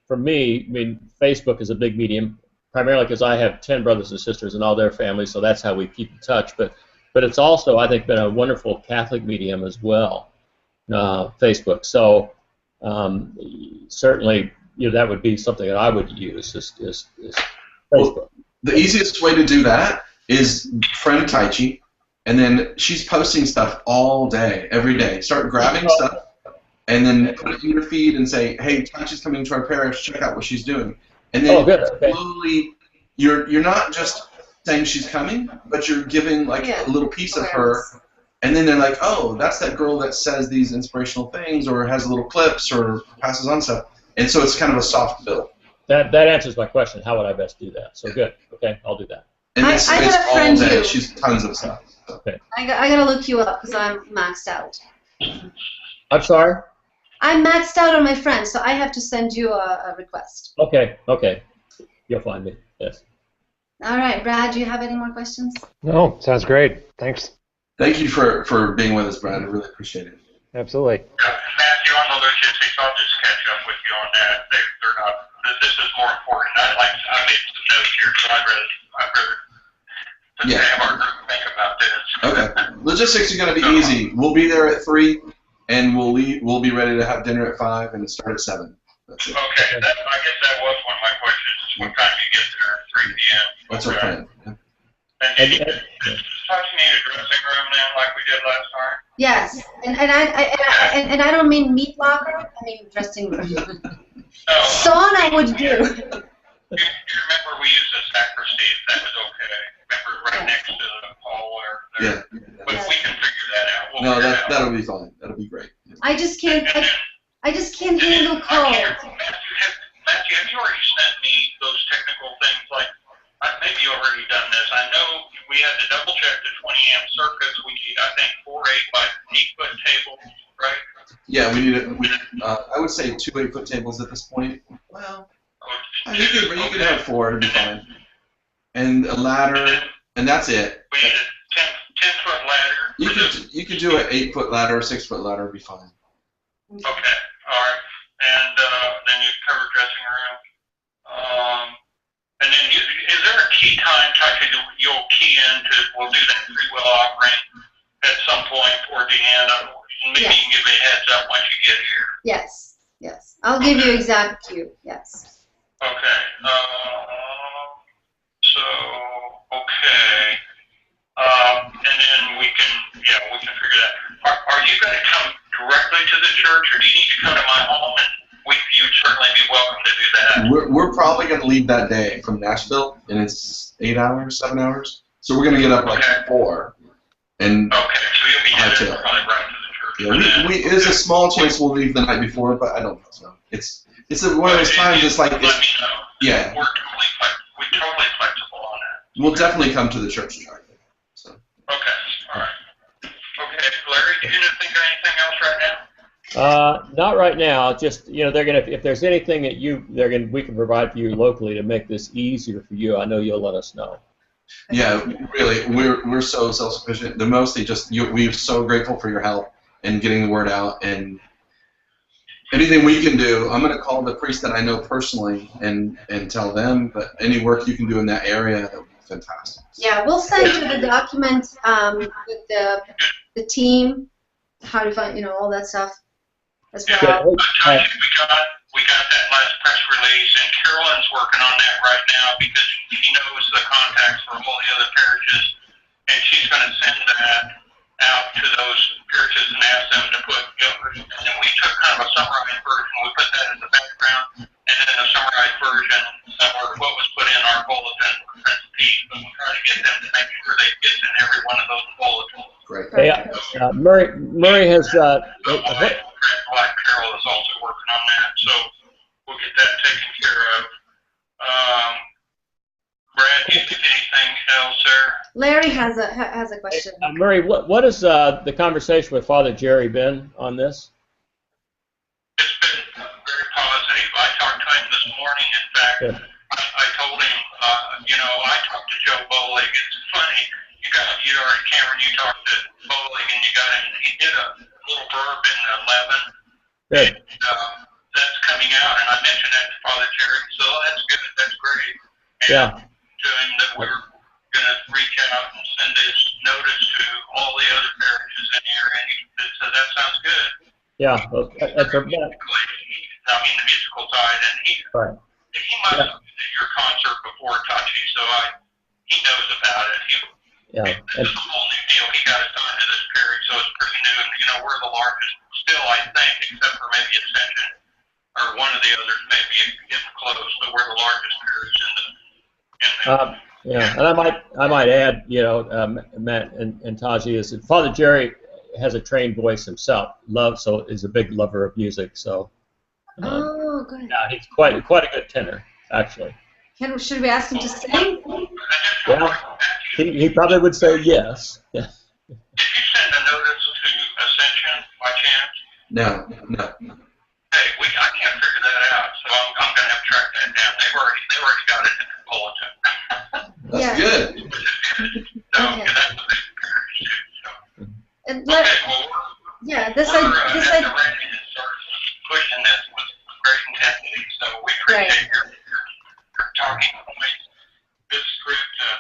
for me, Facebook is a big medium, primarily because I have 10 brothers and sisters and all their families, so that's how we keep in touch. But it's also, I think, been a wonderful Catholic medium as well, Facebook. So certainly, that would be something that I would use is Facebook. The easiest way to do that is friend Tai Chi, and then she's posting stuff all day, every day. Start grabbing stuff, and then put it in your feed and say, "Hey, Tai Chi's coming to our parish. Check out what she's doing." And then slowly, you're not just saying she's coming, but you're giving like a little piece of her, and then they're like, "Oh, that's that girl that says these inspirational things, or has little clips, or passes on stuff." And so it's kind of a soft build. That answers my question. How would I best do that? So good. Okay, I'll do that. And it's I got a friend all day. too. She's tons of stuff. So. Okay. I gotta look you up because I'm maxed out. I'm sorry? I'm maxed out on my friends, so I have to send you a request. Okay. You'll find me. Yes. All right, Brad, do you have any more questions? No, sounds great. Thanks. Thank you for being with us, Brad. I really appreciate it. Absolutely. Matthew, on the logistics, I'll just catch up with you on that. They're not. This is more important. I made some notes here, so I'd rather have our group think about this. Okay. Logistics are going to be easy. We'll be there at 3, and we'll be ready to have dinner at 5 and start at 7. That's it. Okay, I guess that was one of my questions. Is what time you get there at 3 p.m. That's our plan. Yeah. And does Touch need a dressing room then, like we did last time? Yes, and I don't mean meat locker. I mean dressing room. No. Sauna would do. You remember we used the sacristy? That was okay. Remember right next to the hall there? Yeah. But we can figure that out. We'll No, figure it out. that'll be fine. That'll be great. I just can't. I just can't handle cold. Matthew, have you already sent me those technical things? Like, maybe you've already done this. I know we had to double check the 20 amp circuits. We need, I think, 4 8 by 8 foot tables, right? Yeah, we need it. I would say 2 8-foot tables at this point. Well, you could have 4. It'd be fine. And a ladder, and that's it. We need a 10-foot ladder. You could do an 8-foot ladder or 6-foot ladder. It'd be fine. Okay, all right. And then you cover dressing room. And then is there a key time, Touch, you'll key into, we'll do that free will offering at some point toward the end? Maybe you can give me a heads up once you get here. Yes. I'll give you exact cue. Yes. Okay. Okay. And then we can figure that. Are you going to come directly to the church, or do you need to come to my home? And you'd certainly be welcome to do that. We're probably going to leave that day from Nashville, and it's 8 hours, 7 hours. So we're going to get up like 4. And okay, so you'll be headed probably right to the church. Yeah, there's a small chance we'll leave the night before, but I don't think so. It's one of those times. It's like let me know. Yeah. We're totally flexible on that. We'll definitely come to the church. So. Okay. All right. Okay, Larry, do you think of anything else right now? Not right now. Just they're gonna. If there's anything that we can provide for you locally to make this easier for you, I know you'll let us know. Yeah, really, we're so self-sufficient. They're mostly just we're so grateful for your help in getting the word out, and anything we can do. I'm gonna call the priest that I know personally and tell them. But any work you can do in that area, that would be fantastic. Yeah, we'll send you the document with the team, how to find all that stuff as well. We got that last press release, and Carolyn's working on that right now because she knows the contacts for all the other parishes, and she's going to send that out to those parishes and ask them to put. And then we took kind of a summarized version. We put that in the background, and then a summarized version similar to what was put in our bulletin Murray has. My wife Carol is also working on that, so we'll get that taken care of. Brad, do you think anything else there? Larry has a question. Murray, what has the conversation with Father Jerry been on this? It's been very positive. I talked to him this morning. In fact, Good. I told him, I talked to Joe Bolig. It's funny. You already, Cameron, you talked to Bolig and you got him. He did a little blurb in 11. Good. And, that's coming out, and I mentioned that to Father Jerry. So that's good. That's great. And Yeah. to him that we were going to reach out and send this notice to all the other parishes in here, and he said that sounds good. Yeah. Well, that's a, I mean, the musical side, and he must have been at your concert before, Tachi, so he knows about it. It's a whole new deal. He got assigned to this parish, so it's pretty new, and we're the largest still, I think, except for maybe Ascension, or one of the others maybe getting close, but we're the largest parish in the yeah, and I might add, Matt and Taji, is that Father Jerry has a trained voice himself. So is a big lover of music. So Good. yeah, he's quite a good tenor, actually. Should we ask him to sing? Yeah, he probably would say yes. Yeah. Did you send a notice to Ascension by chance? No. Hey, I can't figure that out, so I'm going to have to track that down. They've already got it in the bulletin. That's Yeah. good. Which is good. So, Okay. yeah, that's a big parish too. So. And Okay, well, this we're I at the ready to start pushing this with great intensity, so we appreciate your talking points. This group,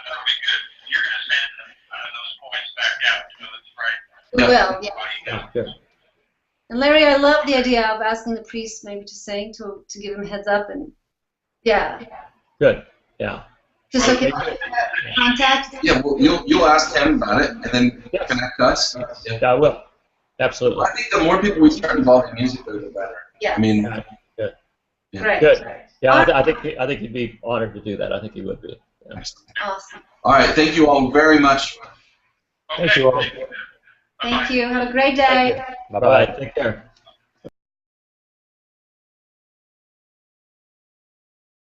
that'll be good. You're going to send those points back out to us, right? we will. Yeah. Yeah, good. And Larry, I love the idea of asking the priest maybe to sing to give him a heads up and Good. Yeah. just so he can contact. Yeah, well, you'll ask him about it, and then Yes. connect us. Yeah, I will. Absolutely. I think the more people we start involved in music, the better. Yeah. I mean, Good. Yeah. Great. Good. Yeah, I think he'd be honored to do that. I think he would be. Yeah. Awesome. all right. Thank you all very much. Thank you all. Thank you. Have a great day. Bye-bye. Bye. Take care.